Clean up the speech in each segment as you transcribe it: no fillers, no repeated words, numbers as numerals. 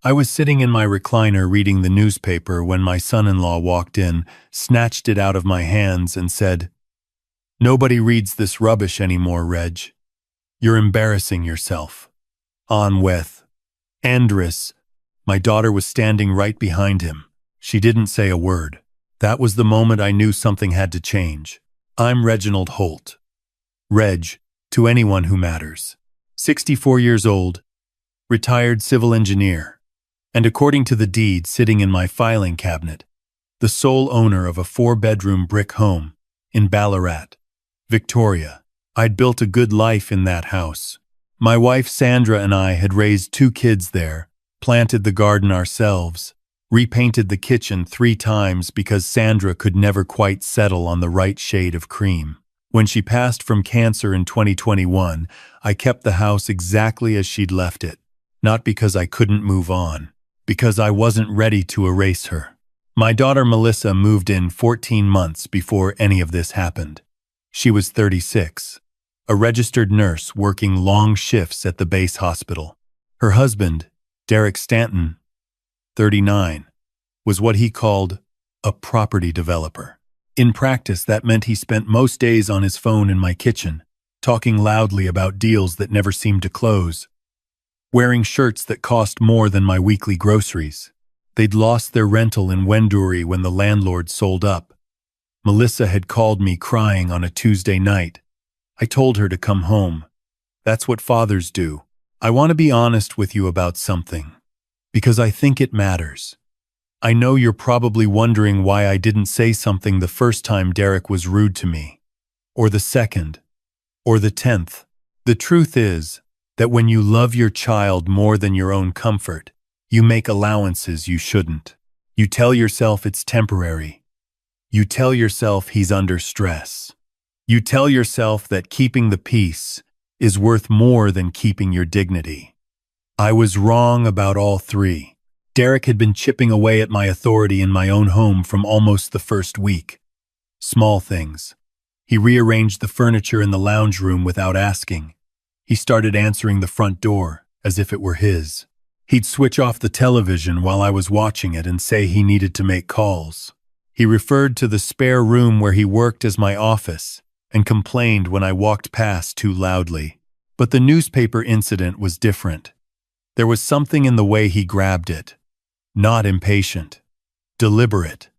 I was sitting in my recliner reading the newspaper when my son-in-law walked in, snatched it out of my hands, and said, "Nobody reads this rubbish anymore, Reg. You're embarrassing yourself." On with. Andress, my daughter, was standing right behind him. She didn't say a word. That was the moment I knew something had to change. I'm Reginald Holt. Reg, to anyone who matters. 64 years old, retired civil engineer, and according to the deed sitting in my filing cabinet, the sole owner of a 4-bedroom brick home in Ballarat, Victoria. I'd built a good life in that house. My wife Sandra and I had raised 2 kids there, planted the garden ourselves, repainted the kitchen 3 times because Sandra could never quite settle on the right shade of cream. When she passed from cancer in 2021, I kept the house exactly as she'd left it, not because I couldn't move on, because I wasn't ready to erase her. My daughter Melissa moved in 14 months before any of this happened. She was 36, a registered nurse working long shifts at the base hospital. Her husband, Derek Stanton, 39, was what he called a property developer. In practice, that meant he spent most days on his phone in my kitchen, talking loudly about deals that never seemed to close, wearing shirts that cost more than my weekly groceries. They'd lost their rental in Wendouree when the landlord sold up. Melissa had called me crying on a Tuesday night. I told her to come home. That's what fathers do. I want to be honest with you about something, because I think it matters. I know you're probably wondering why I didn't say something the first time Derek was rude to me, or the second, or the 10th. The truth is that when you love your child more than your own comfort, you make allowances you shouldn't. You tell yourself it's temporary. You tell yourself he's under stress. You tell yourself that keeping the peace is worth more than keeping your dignity. I was wrong about all 3. Derek had been chipping away at my authority in my own home from almost the first week. Small things. He rearranged the furniture in the lounge room without asking. He started answering the front door as if it were his. He'd switch off the television while I was watching it and say he needed to make calls. He referred to the spare room where he worked as my office and complained when I walked past too loudly. But the newspaper incident was different. There was something in the way he grabbed it. Not impatient. Deliberate.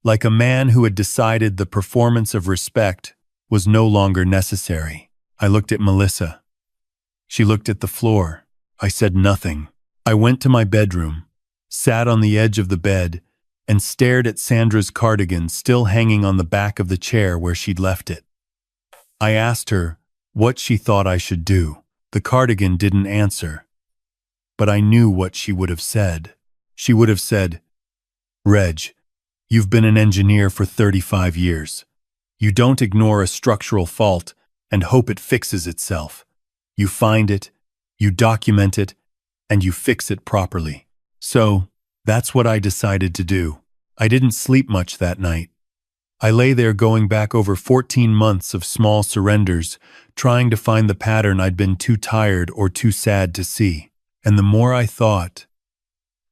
Like a man who had decided the performance of respect was no longer necessary. I looked at Melissa. She looked at the floor. I said nothing. I went to my bedroom, sat on the edge of the bed, and stared at Sandra's cardigan still hanging on the back of the chair where she'd left it. I asked her what she thought I should do. The cardigan didn't answer, but I knew what she would have said. She would have said, "Reg, you've been an engineer for 35 years. You don't ignore a structural fault and hope it fixes itself. You find it, you document it, and you fix it properly." So, that's what I decided to do. I didn't sleep much that night. I lay there going back over 14 months of small surrenders, trying to find the pattern I'd been too tired or too sad to see. And the more I thought,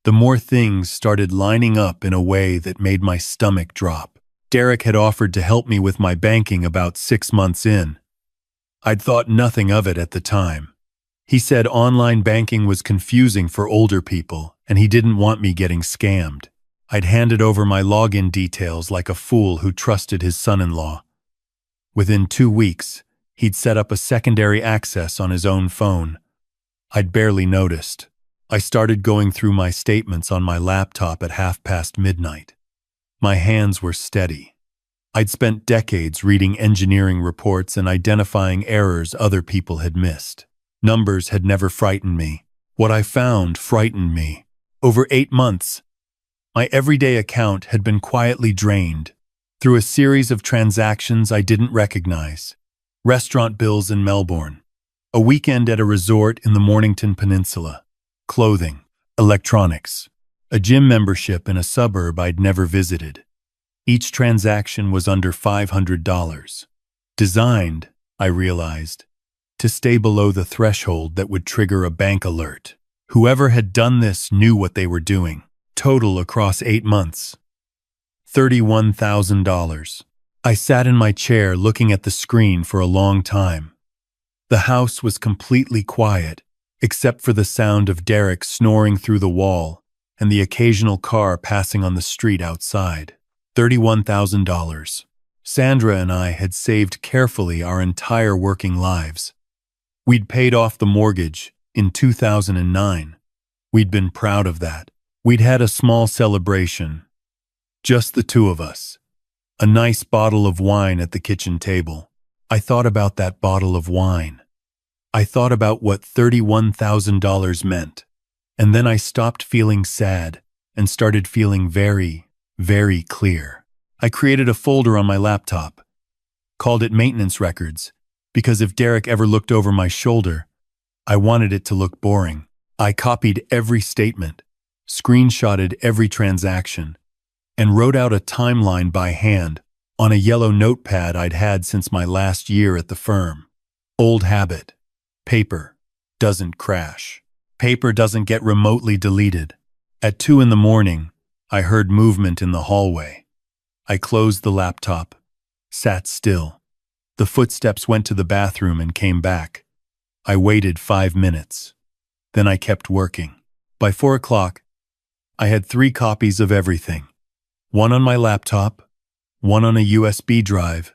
the more things started lining up in a way that made my stomach drop. Derek had offered to help me with my banking about 6 months in. I'd thought nothing of it at the time. He said online banking was confusing for older people, and he didn't want me getting scammed. I'd handed over my login details like a fool who trusted his son-in-law. Within 2 weeks, he'd set up a secondary access on his own phone. I'd barely noticed. I started going through my statements on my laptop at midnight. My hands were steady. I'd spent decades reading engineering reports and identifying errors other people had missed. Numbers had never frightened me. What I found frightened me. Over 8 months, my everyday account had been quietly drained through a series of transactions I didn't recognize. Restaurant bills in Melbourne, a weekend at a resort in the Mornington Peninsula, clothing, electronics, a gym membership in a suburb I'd never visited. Each transaction was under $500. Designed, I realized, to stay below the threshold that would trigger a bank alert. Whoever had done this knew what they were doing. Total across 8 months. $31,000. I sat in my chair looking at the screen for a long time. The house was completely quiet, except for the sound of Derek snoring through the wall and the occasional car passing on the street outside. $31,000. Sandra and I had saved carefully our entire working lives. We'd paid off the mortgage in 2009. We'd been proud of that. We'd had a small celebration. Just the two of us. A nice bottle of wine at the kitchen table. I thought about that bottle of wine. I thought about what $31,000 meant. And then I stopped feeling sad and started feeling very, very clear. I created a folder on my laptop, called it Maintenance Records, because if Derek ever looked over my shoulder, I wanted it to look boring. I copied every statement, screenshotted every transaction, and wrote out a timeline by hand on a yellow notepad I'd had since my last year at the firm. Old habit. Paper doesn't crash. Paper doesn't get remotely deleted. At 2 in the morning, I heard movement in the hallway. I closed the laptop, sat still. The footsteps went to the bathroom and came back. I waited 5 minutes. Then I kept working. By 4 o'clock, I had 3 copies of everything. One on my laptop, one on a USB drive.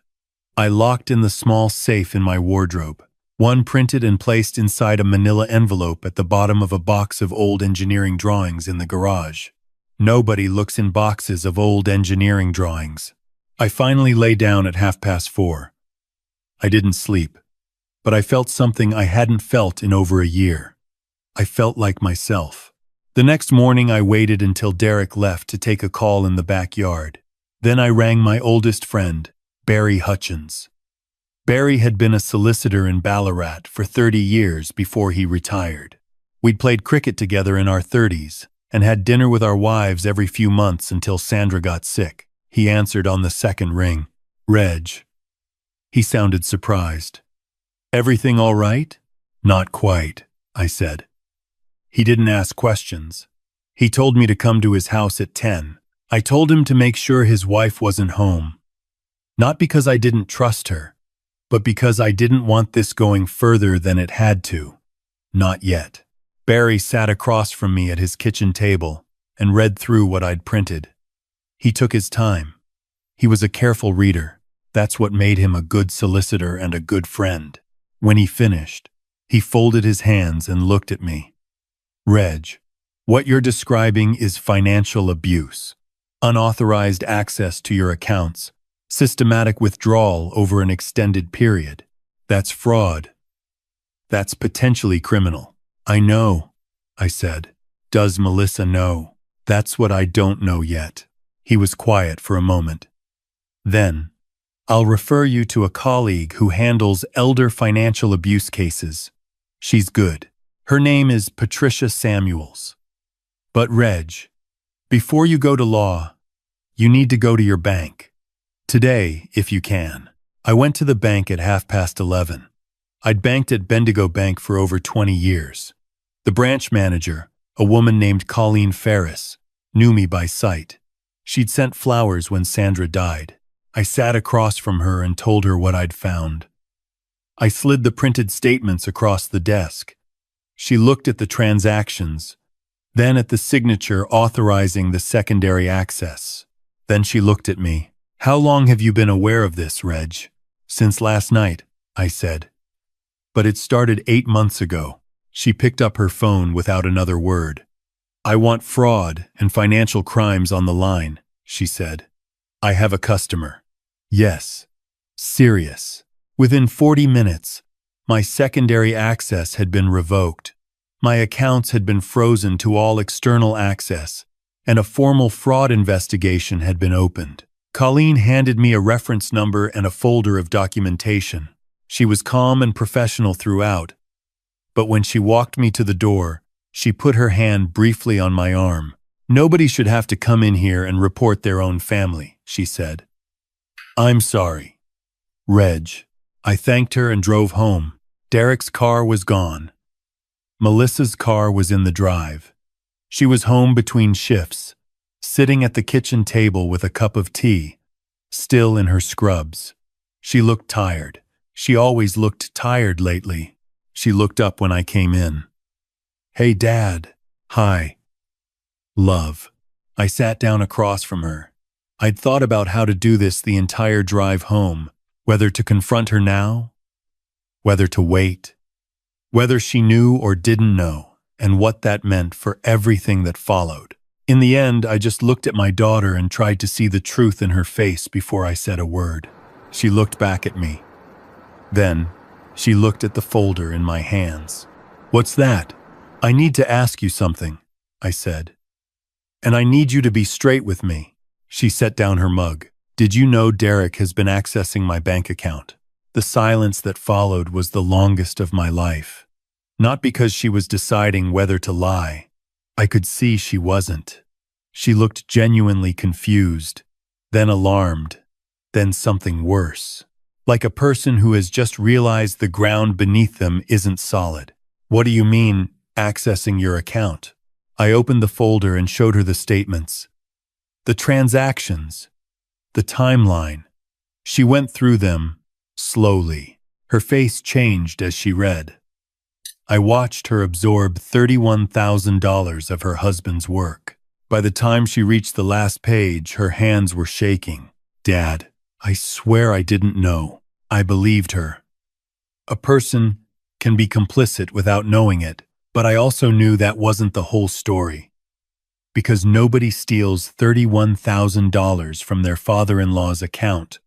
I locked in the small safe in my wardrobe. One printed and placed inside a manila envelope at the bottom of a box of old engineering drawings in the garage. Nobody looks in boxes of old engineering drawings. I finally lay down at 4:30. I didn't sleep, but I felt something I hadn't felt in over a year. I felt like myself. The next morning I waited until Derek left to take a call in the backyard. Then I rang my oldest friend, Barry Hutchins. Barry had been a solicitor in Ballarat for 30 years before he retired. We'd played cricket together in our 30s and had dinner with our wives every few months until Sandra got sick. He answered on the second ring. Reg. He sounded surprised. Everything all right? Not quite, I said. He didn't ask questions. He told me to come to his house at 10. I told him to make sure his wife wasn't home. Not because I didn't trust her, but because I didn't want this going further than it had to. Not yet. Barry sat across from me at his kitchen table and read through what I'd printed. He took his time. He was a careful reader. That's what made him a good solicitor and a good friend. When he finished, he folded his hands and looked at me. Reg, what you're describing is financial abuse. Unauthorized access to your accounts. Systematic withdrawal over an extended period. That's fraud. That's potentially criminal. I know, I said. Does Melissa know? That's what I don't know yet. He was quiet for a moment. Then, I'll refer you to a colleague who handles elder financial abuse cases. She's good. Her name is Patricia Samuels. But Reg, before you go to law, you need to go to your bank. Today, if you can. I went to the bank at 11:30. I'd banked at Bendigo Bank for over 20 years. The branch manager, a woman named Colleen Ferris, knew me by sight. She'd sent flowers when Sandra died. I sat across from her and told her what I'd found. I slid the printed statements across the desk. She looked at the transactions, then at the signature authorizing the secondary access. Then she looked at me. How long have you been aware of this, Reg? Since last night, I said. But it started 8 months ago. She picked up her phone without another word. I want fraud and financial crimes on the line, she said. I have a customer. Yes. Serious. Within 40 minutes, my secondary access had been revoked. My accounts had been frozen to all external access, and a formal fraud investigation had been opened. Colleen handed me a reference number and a folder of documentation. She was calm and professional throughout, but when she walked me to the door, she put her hand briefly on my arm. Nobody should have to come in here and report their own family, she said. I'm sorry. Reg. I thanked her and drove home. Derek's car was gone. Melissa's car was in the drive. She was home between shifts, sitting at the kitchen table with a cup of tea, still in her scrubs. She looked tired. She always looked tired lately. She looked up when I came in. "Hey, Dad." "Hi, love." I sat down across from her. I'd thought about how to do this the entire drive home, whether to confront her now, whether to wait, whether she knew or didn't know, and what that meant for everything that followed. In the end, I just looked at my daughter and tried to see the truth in her face before I said a word. She looked back at me. Then, she looked at the folder in my hands. "What's that?" "I need to ask you something," I said. "And I need you to be straight with me." She set down her mug. "Did you know Derek has been accessing my bank account?" The silence that followed was the longest of my life. Not because she was deciding whether to lie. I could see she wasn't. She looked genuinely confused, then alarmed, then something worse. Like a person who has just realized the ground beneath them isn't solid. "What do you mean, accessing your account?" I opened the folder and showed her the statements. The transactions. The timeline. She went through them, slowly. Her face changed as she read. I watched her absorb $31,000 of her husband's work. By the time she reached the last page, her hands were shaking. "Dad, I swear I didn't know." I believed her. A person can be complicit without knowing it, but I also knew that wasn't the whole story. Because nobody steals $31,000 from their father-in-law's account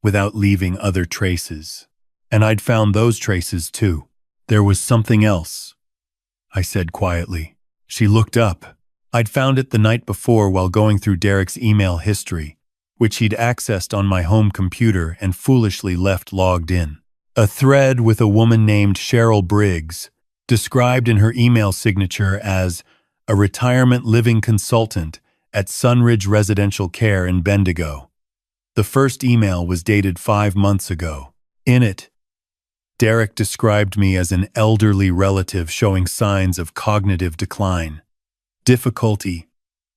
without leaving other traces. And I'd found those traces too. "There was something else," I said quietly. She looked up. I'd found it the night before while going through Derek's email history, which he'd accessed on my home computer and foolishly left logged in. A thread with a woman named Cheryl Briggs, described in her email signature as a retirement living consultant at Sunridge Residential Care in Bendigo. The first email was dated 5 months ago. In it, Derek described me as an elderly relative showing signs of cognitive decline, difficulty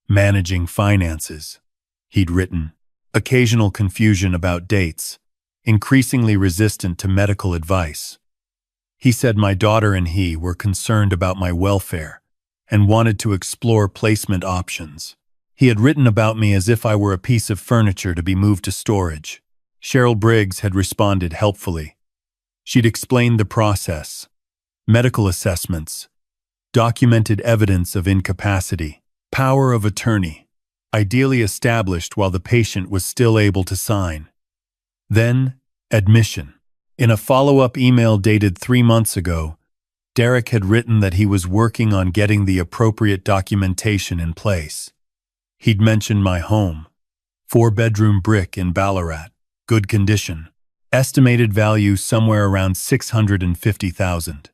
managing finances. He'd written, occasional confusion about dates, increasingly resistant to medical advice. He said my daughter and he were concerned about my welfare and wanted to explore placement options. He had written about me as if I were a piece of furniture to be moved to storage. Cheryl Briggs had responded helpfully. She'd explained the process, medical assessments, documented evidence of incapacity, power of attorney, ideally established while the patient was still able to sign. Then, admission. In a follow-up email dated 3 months ago, Derek had written that he was working on getting the appropriate documentation in place. He'd mentioned my home, 4-bedroom brick in Ballarat, good condition, estimated value somewhere around $650,000.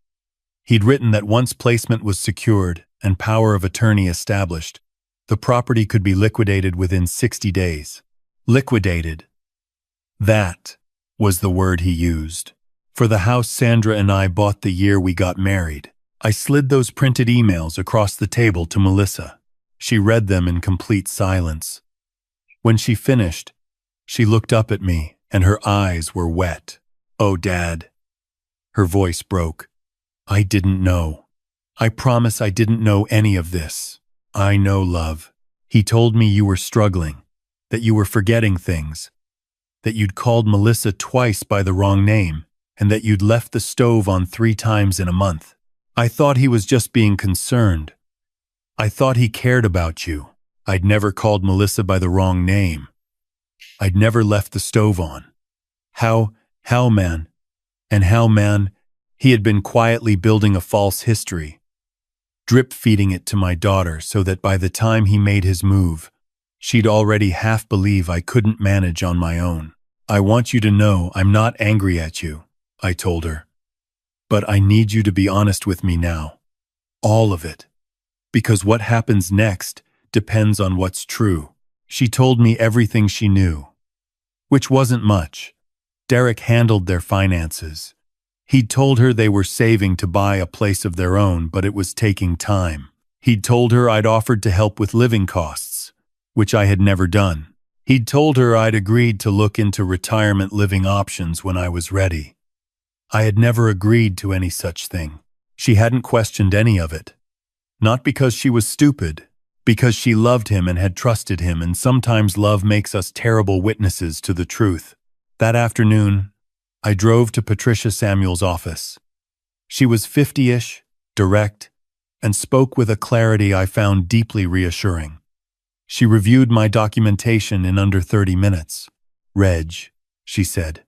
He'd written that once placement was secured and power of attorney established, the property could be liquidated within 60 days. Liquidated. That was the word he used. For the house Sandra and I bought the year we got married. I slid those printed emails across the table to Melissa. She read them in complete silence. When she finished, she looked up at me, and her eyes were wet. "Oh, Dad." Her voice broke. "I didn't know. I promise I didn't know any of this. I know, love. He told me you were struggling, that you were forgetting things, that you'd called Melissa twice by the wrong name, and that you'd left the stove on 3 times in a month. I thought he was just being concerned. I thought he cared about you. I'd never called Melissa by the wrong name. I'd never left the stove on. How man, he had been quietly building a false history, drip-feeding it to my daughter so that by the time he made his move, she'd already half believe I couldn't manage on my own. I want you to know I'm not angry at you," I told her. "But I need you to be honest with me now. All of it. Because what happens next depends on what's true." She told me everything she knew, which wasn't much. Derek handled their finances. He'd told her they were saving to buy a place of their own, but it was taking time. He'd told her I'd offered to help with living costs, which I had never done. He'd told her I'd agreed to look into retirement living options when I was ready. I had never agreed to any such thing. She hadn't questioned any of it. Not because she was stupid, because she loved him and had trusted him, and sometimes love makes us terrible witnesses to the truth. That afternoon, I drove to Patricia Samuel's office. She was 50-ish, direct, and spoke with a clarity I found deeply reassuring. She reviewed my documentation in under 30 minutes. "Reg," she said,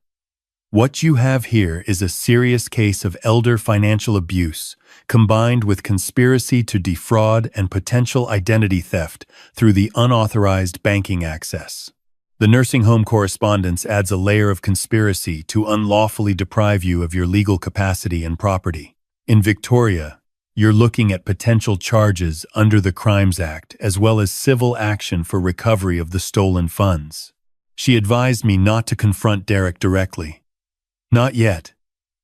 "what you have here is a serious case of elder financial abuse, combined with conspiracy to defraud and potential identity theft through the unauthorized banking access. The nursing home correspondence adds a layer of conspiracy to unlawfully deprive you of your legal capacity and property. In Victoria, you're looking at potential charges under the Crimes Act, as well as civil action for recovery of the stolen funds." She advised me not to confront Derek directly. "Not yet.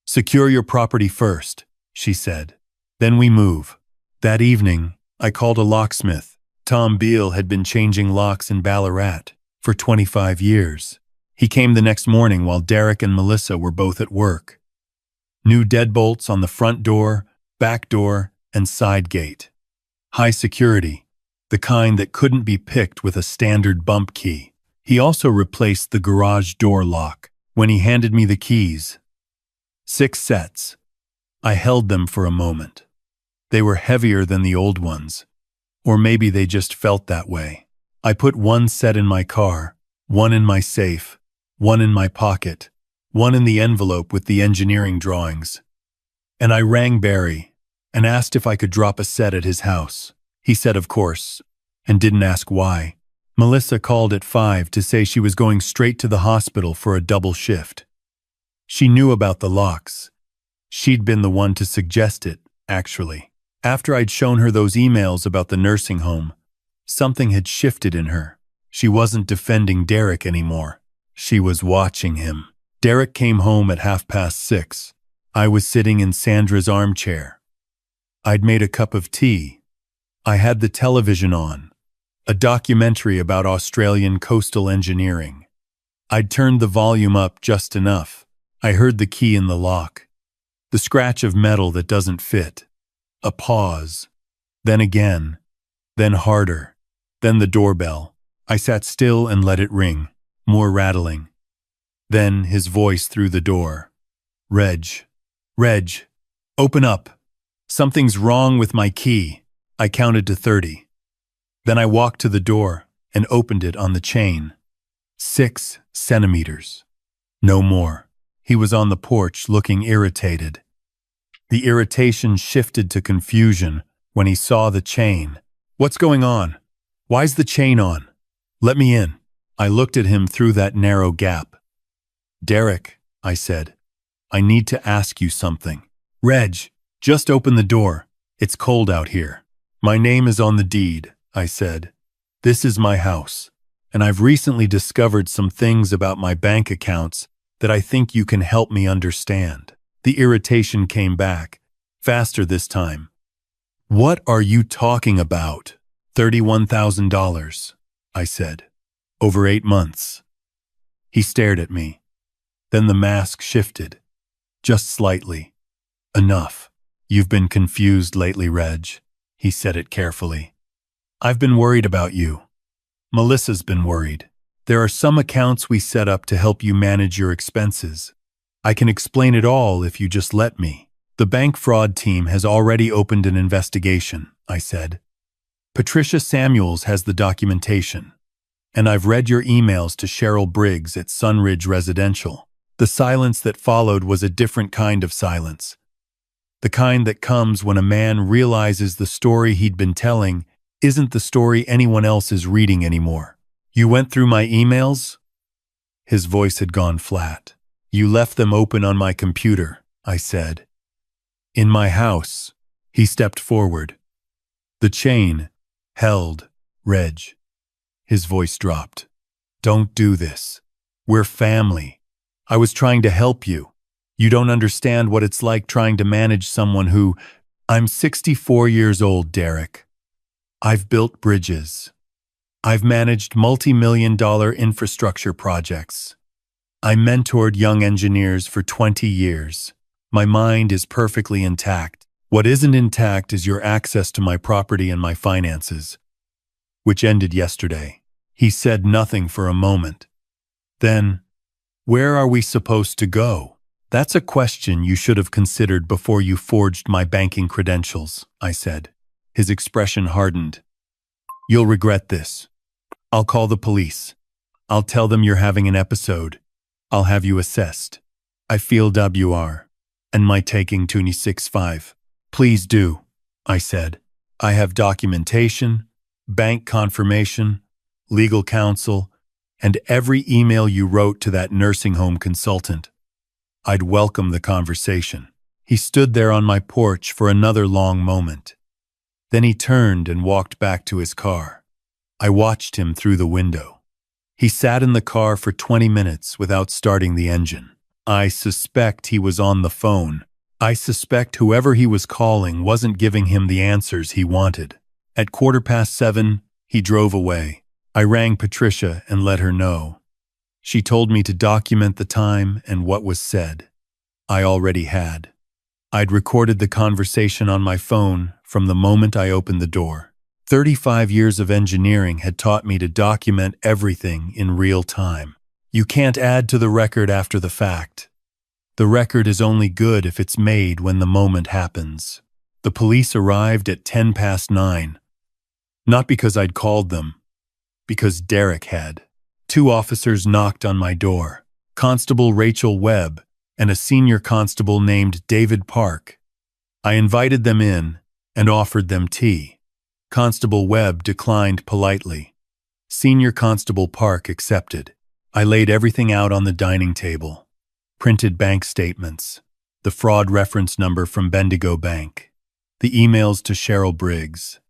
Secure your property first," she said. "Then we move." That evening, I called a locksmith. Tom Beale had been changing locks in Ballarat for 25 years. He came the next morning while Derek and Melissa were both at work. New deadbolts on the front door, back door, and side gate. High security, the kind that couldn't be picked with a standard bump key. He also replaced the garage door lock. When he handed me the keys, 6 sets. I held them for a moment. They were heavier than the old ones, or maybe they just felt that way. I put 1 set in my car, 1 in my safe, 1 in my pocket, 1 in the envelope with the engineering drawings. And I rang Barry and asked if I could drop a set at his house. He said of course, and didn't ask why. Melissa called at 5 to say she was going straight to the hospital for a double shift. She knew about the locks. She'd been the one to suggest it, actually. After I'd shown her those emails about the nursing home, something had shifted in her. She wasn't defending Derek anymore. She was watching him. Derek came home at 6:30. I was sitting in Sandra's armchair. I'd made a cup of tea. I had the television on, a documentary about Australian coastal engineering. I'd turned the volume up just enough. I heard the key in the lock, the scratch of metal that doesn't fit. A pause, then again, then harder, then the doorbell. I sat still and let it ring, more rattling. Then his voice through the door. Reg, open up. Something's wrong with my key." I counted to 30. Then I walked to the door and opened it on the chain. 6 centimeters. No more. He was on the porch looking irritated. The irritation shifted to confusion when he saw the chain. "What's going on? Why's the chain on? Let me in." I looked at him through that narrow gap. "Derek," I said, "I need to ask you something." "Reg, just open the door. It's cold out here." "My name is on the deed," I said. "This is my house, and I've recently discovered some things about my bank accounts that I think you can help me understand." The irritation came back, faster this time. "What are you talking about?" $31,000, I said. "Over 8 months." He stared at me. Then the mask shifted, just slightly. "Enough. You've been confused lately, Reg." He said it carefully. "I've been worried about you. Melissa's been worried. There are some accounts we set up to help you manage your expenses. I can explain it all if you just let me." "The bank fraud team has already opened an investigation," I said. "Patricia Samuels has the documentation. And I've read your emails to Cheryl Briggs at Sunridge Residential." The silence that followed was a different kind of silence. The kind that comes when a man realizes the story he'd been telling isn't the story anyone else is reading anymore. "You went through my emails?" His voice had gone flat. "You left them open on my computer," I said. "In my house." He stepped forward. "The chain held, Reg." His voice dropped. "Don't do this. We're family. I was trying to help you. You don't understand what it's like trying to manage someone who... I'm 64 years old, Derek. I've built bridges. I've managed multi-million-dollar infrastructure projects. I mentored young engineers for 20 years. My mind is perfectly intact. What isn't intact is your access to my property and my finances, which ended yesterday. He said nothing for a moment. Then, where are we supposed to go? That's a question you should have considered before you forged my banking credentials, I said. His expression hardened. You'll regret this. I'll call the police. I'll tell them you're having an episode. I'll have you assessed. I feel WR. And my taking 26.5. Please do, I said. I have documentation, bank confirmation, legal counsel, and every email you wrote to that nursing home consultant. I'd welcome the conversation. He stood there on my porch for another long moment. Then he turned and walked back to his car. I watched him through the window. He sat in the car for 20 minutes without starting the engine. I suspect he was on the phone. I suspect whoever he was calling wasn't giving him the answers he wanted. At 7:15, he drove away. I rang Patricia and let her know. She told me to document the time and what was said. I already had. I'd recorded the conversation on my phone from the moment I opened the door. 35 years of engineering had taught me to document everything in real time. You can't add to the record after the fact. The record is only good if it's made when the moment happens. The police arrived at 9:10. Not because I'd called them, because Derek had. 2 officers knocked on my door, Constable Rachel Webb and a senior constable named David Park. I invited them in and offered them tea. Constable Webb declined politely. Senior Constable Park accepted. I laid everything out on the dining table. Printed bank statements, the fraud reference number from Bendigo Bank, the emails to Cheryl Briggs,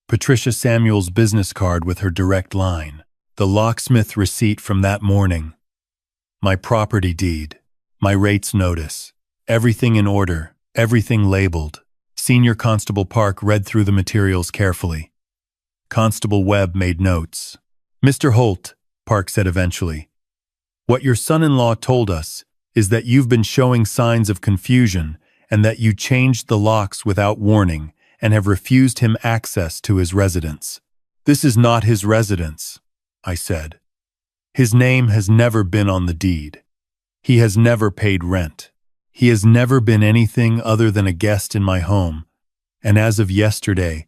Patricia Samuel's business card with her direct line, the locksmith receipt from that morning, my property deed, my rates notice, everything in order, everything labeled. Senior Constable Park read through the materials carefully. Constable Webb made notes. Mr. Holt, Park said eventually, what your son-in-law told us is that you've been showing signs of confusion and that you changed the locks without warning and have refused him access to his residence. This is not his residence, I said. His name has never been on the deed. He has never paid rent. He has never been anything other than a guest in my home, and as of yesterday,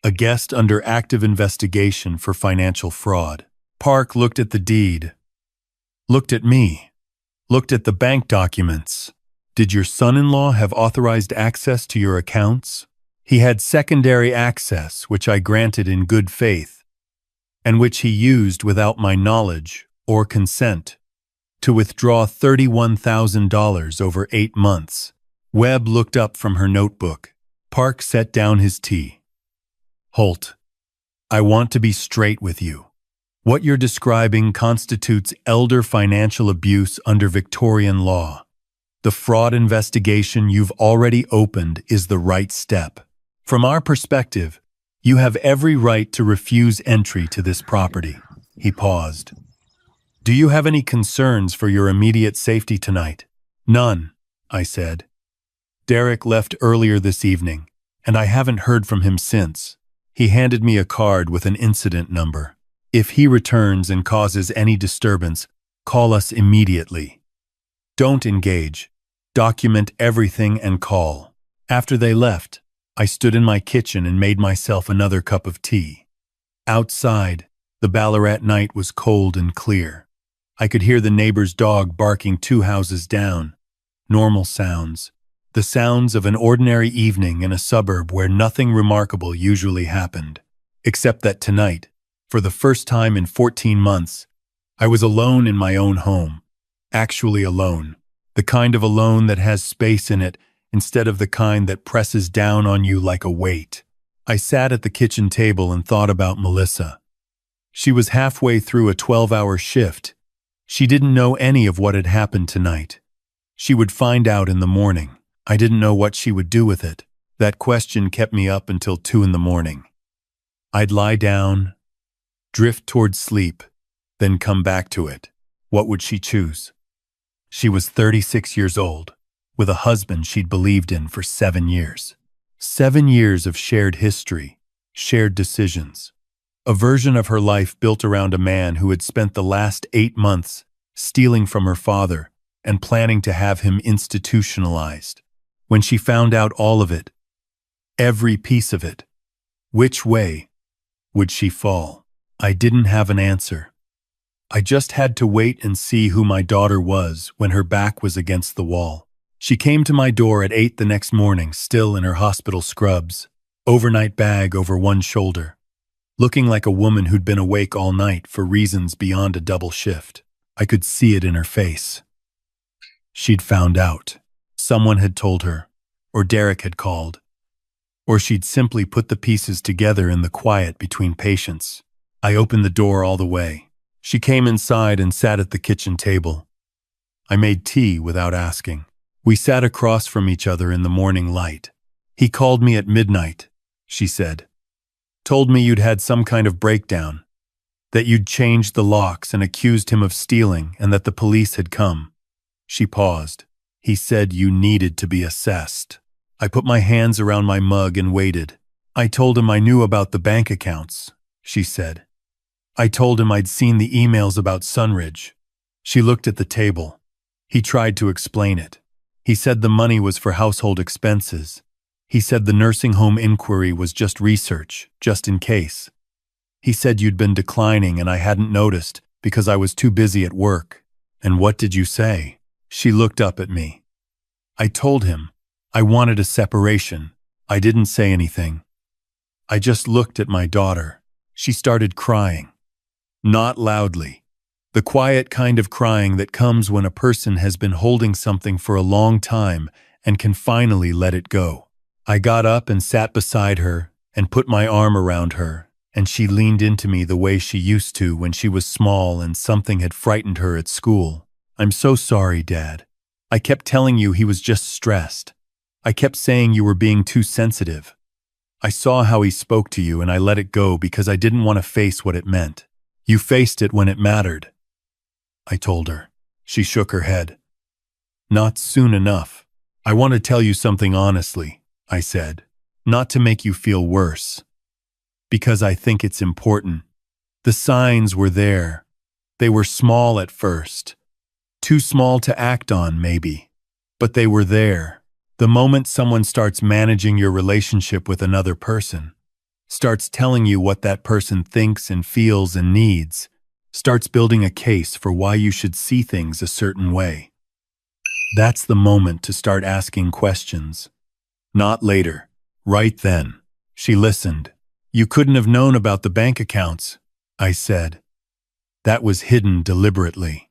a guest under active investigation for financial fraud. Park looked at the deed, looked at me, looked at the bank documents. Did your son-in-law have authorized access to your accounts? He had secondary access, which I granted in good faith, and which he used without my knowledge or consent to withdraw $31,000 over 8 months. Webb looked up from her notebook. Park set down his tea. Holt, I want to be straight with you. What you're describing constitutes elder financial abuse under Victorian law. The fraud investigation you've already opened is the right step. From our perspective, you have every right to refuse entry to this property. He paused. Do you have any concerns for your immediate safety tonight? None, I said. Derek left earlier this evening, and I haven't heard from him since. He handed me a card with an incident number. If he returns and causes any disturbance, call us immediately. Don't engage. Document everything and call. After they left, I stood in my kitchen and made myself another cup of tea. Outside, the Ballarat night was cold and clear. I could hear the neighbor's dog barking 2 houses down. Normal sounds. The sounds of an ordinary evening in a suburb where nothing remarkable usually happened. Except that tonight, for the first time in 14 months, I was alone in my own home. Actually alone. The kind of alone that has space in it instead of the kind that presses down on you like a weight. I sat at the kitchen table and thought about Melissa. She was halfway through a 12-hour shift. She didn't know any of what had happened tonight. She would find out in the morning. I didn't know what she would do with it. That question kept me up until 2 in the morning. I'd lie down, drift towards sleep, then come back to it. What would she choose? She was 36 years old, with a husband she'd believed in for 7 years. 7 years of shared history, shared decisions. A version of her life built around a man who had spent the last 8 months stealing from her father and planning to have him institutionalized. When she found out all of it, every piece of it, which way would she fall? I didn't have an answer. I just had to wait and see who my daughter was when her back was against the wall. She came to my door at 8 the next morning, still in her hospital scrubs, overnight bag over one shoulder, looking like a woman who'd been awake all night for reasons beyond a double shift. I could see it in her face. She'd found out. Someone had told her, or Derek had called, or she'd simply put the pieces together in the quiet between patients. I opened the door all the way. She came inside and sat at the kitchen table. I made tea without asking. We sat across from each other in the morning light. He called me at midnight, she said. Told me you'd had some kind of breakdown, that you'd changed the locks and accused him of stealing and that the police had come. She paused. He said you needed to be assessed. I put my hands around my mug and waited. I told him I knew about the bank accounts, she said. I told him I'd seen the emails about Sunridge. She looked at the table. He tried to explain it. He said the money was for household expenses. He said the nursing home inquiry was just research, just in case. He said you'd been declining and I hadn't noticed because I was too busy at work. And what did you say? She looked up at me. I told him I wanted a separation. I didn't say anything. I just looked at my daughter. She started crying. Not loudly. The quiet kind of crying that comes when a person has been holding something for a long time and can finally let it go. I got up and sat beside her and put my arm around her, and she leaned into me the way she used to when she was small and something had frightened her at school. I'm so sorry, Dad. I kept telling you he was just stressed. I kept saying you were being too sensitive. I saw how he spoke to you and I let it go because I didn't want to face what it meant. You faced it when it mattered, I told her. She shook her head. Not soon enough. I want to tell you something honestly, I said. Not to make you feel worse. Because I think it's important. The signs were there. They were small at first. Too small to act on, maybe. But they were there. The moment someone starts managing your relationship with another person, starts telling you what that person thinks and feels and needs, starts building a case for why you should see things a certain way. That's the moment to start asking questions. Not later. Right then. She listened. You couldn't have known about the bank accounts, I said. That was hidden deliberately.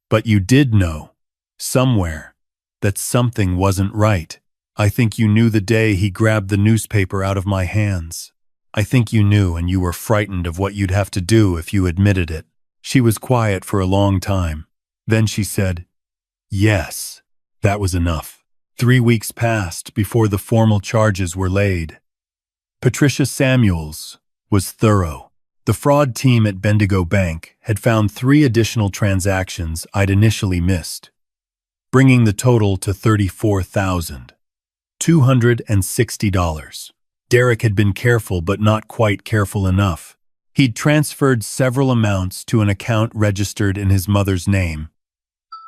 But you did know, somewhere, that something wasn't right. I think you knew the day he grabbed the newspaper out of my hands. I think you knew and you were frightened of what you'd have to do if you admitted it. She was quiet for a long time. Then she said, yes, that was enough. 3 weeks passed before the formal charges were laid. Patricia Samuels was thorough. The fraud team at Bendigo Bank had found 3 additional transactions I'd initially missed, bringing the total to $34,260. Derek had been careful but not quite careful enough. He'd transferred several amounts to an account registered in his mother's name,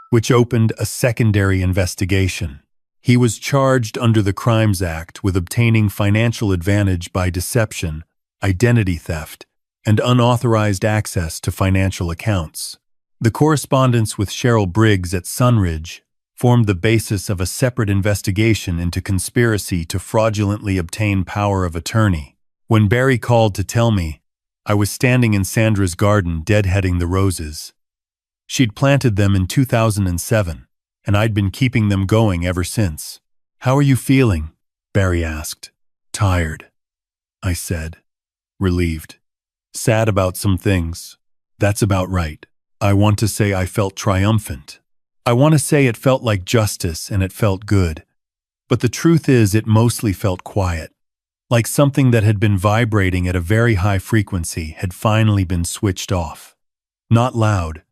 which opened a secondary investigation. He was charged under the Crimes Act with obtaining financial advantage by deception, identity theft, and unauthorized access to financial accounts. The correspondence with Cheryl Briggs at Sunridge formed the basis of a separate investigation into conspiracy to fraudulently obtain power of attorney. When Barry called to tell me, I was standing in Sandra's garden deadheading the roses. She'd planted them in 2007, and I'd been keeping them going ever since. How are you feeling? Barry asked. Tired, I said, relieved. Sad about some things. That's about right. I want to say I felt triumphant. I want to say it felt like justice and it felt good. But the truth is it mostly felt quiet. Like something that had been vibrating at a very high frequency had finally been switched off. Not loud,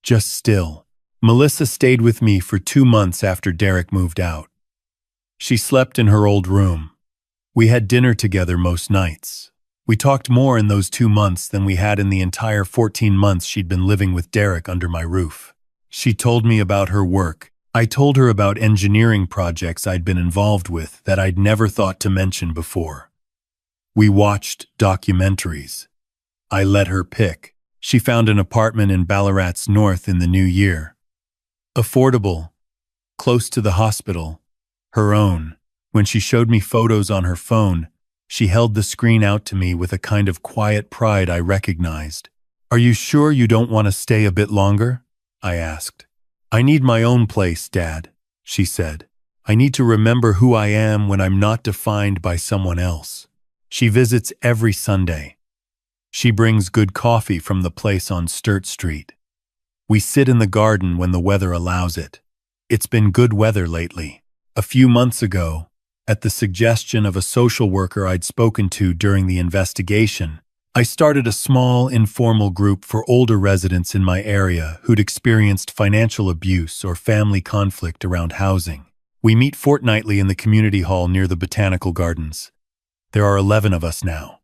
just still. Melissa stayed with me for 2 months after Derek moved out. She slept in her old room. We had dinner together most nights. We talked more in those 2 months than we had in the entire 14 months she'd been living with Derek under my roof. She told me about her work. I told her about engineering projects I'd been involved with that I'd never thought to mention before. We watched documentaries. I let her pick. She found an apartment in Ballarat's north in the new year. Affordable, close to the hospital, her own. When she showed me photos on her phone, she held the screen out to me with a kind of quiet pride I recognized. "Are you sure you don't want to stay a bit longer?" I asked. "I need my own place, Dad," she said. "I need to remember who I am when I'm not defined by someone else." She visits every Sunday. She brings good coffee from the place on Sturt Street. We sit in the garden when the weather allows it. It's been good weather lately. A few months ago, at the suggestion of a social worker I'd spoken to during the investigation, I started a small, informal group for older residents in my area who'd experienced financial abuse or family conflict around housing. We meet fortnightly in the community hall near the botanical gardens. There are 11 of us now.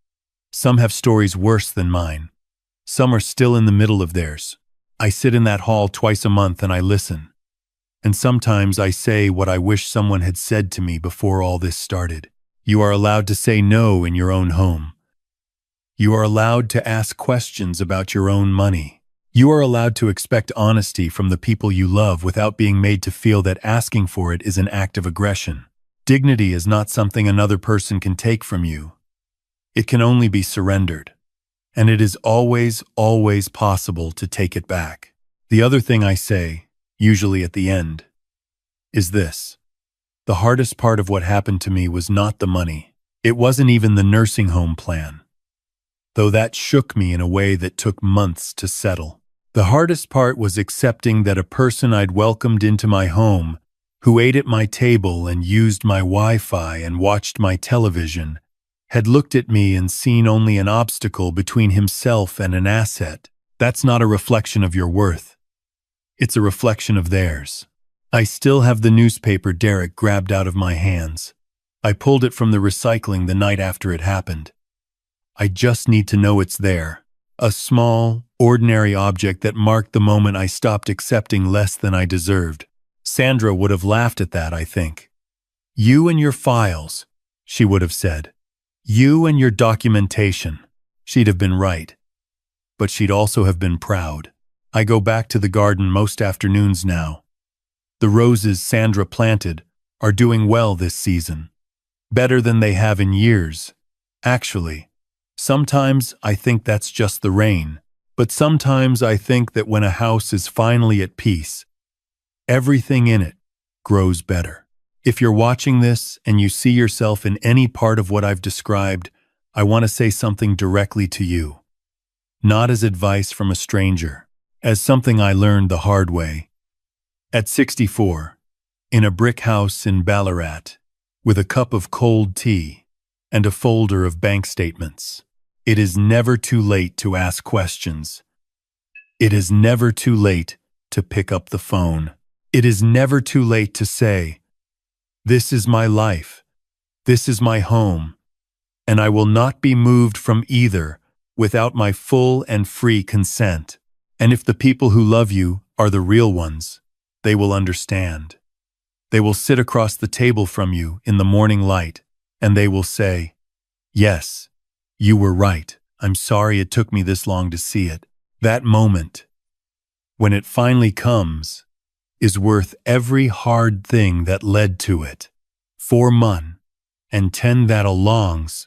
Some have stories worse than mine. Some are still in the middle of theirs. I sit in that hall twice a month and I listen. And sometimes I say what I wish someone had said to me before all this started. You are allowed to say no in your own home. You are allowed to ask questions about your own money. You are allowed to expect honesty from the people you love without being made to feel that asking for it is an act of aggression. Dignity is not something another person can take from you. It can only be surrendered. And it is always, always possible to take it back. The other thing I say, usually at the end, is this. The hardest part of what happened to me was not the money. It wasn't even the nursing home plan, though that shook me in a way that took months to settle. The hardest part was accepting that a person I'd welcomed into my home, who ate at my table and used my Wi-Fi and watched my television, had looked at me and seen only an obstacle between himself and an asset. That's not a reflection of your worth. It's a reflection of theirs. I still have the newspaper Derek grabbed out of my hands. I pulled it from the recycling the night after it happened. I just need to know it's there. A small, ordinary object that marked the moment I stopped accepting less than I deserved. Sandra would have laughed at that, I think. "You and your files," she would have said. "You and your documentation." She'd have been right. But she'd also have been proud. I go back to the garden most afternoons now. The roses Sandra planted are doing well this season. Better than they have in years. Actually, sometimes I think that's just the rain. But sometimes I think that when a house is finally at peace, everything in it grows better. If you're watching this and you see yourself in any part of what I've described, I want to say something directly to you. Not as advice from a stranger, as something I learned the hard way. At 64, in a brick house in Ballarat, with a cup of cold tea and a folder of bank statements, it is never too late to ask questions. It is never too late to pick up the phone. It is never too late to say, "This is my life. This is my home. And I will not be moved from either without my full and free consent." And if the people who love you are the real ones, they will understand. They will sit across the table from you in the morning light, and they will say, "Yes, you were right. I'm sorry it took me this long to see it." That moment, when it finally comes, is worth every hard thing that led to it. 4 months and 10 that alongs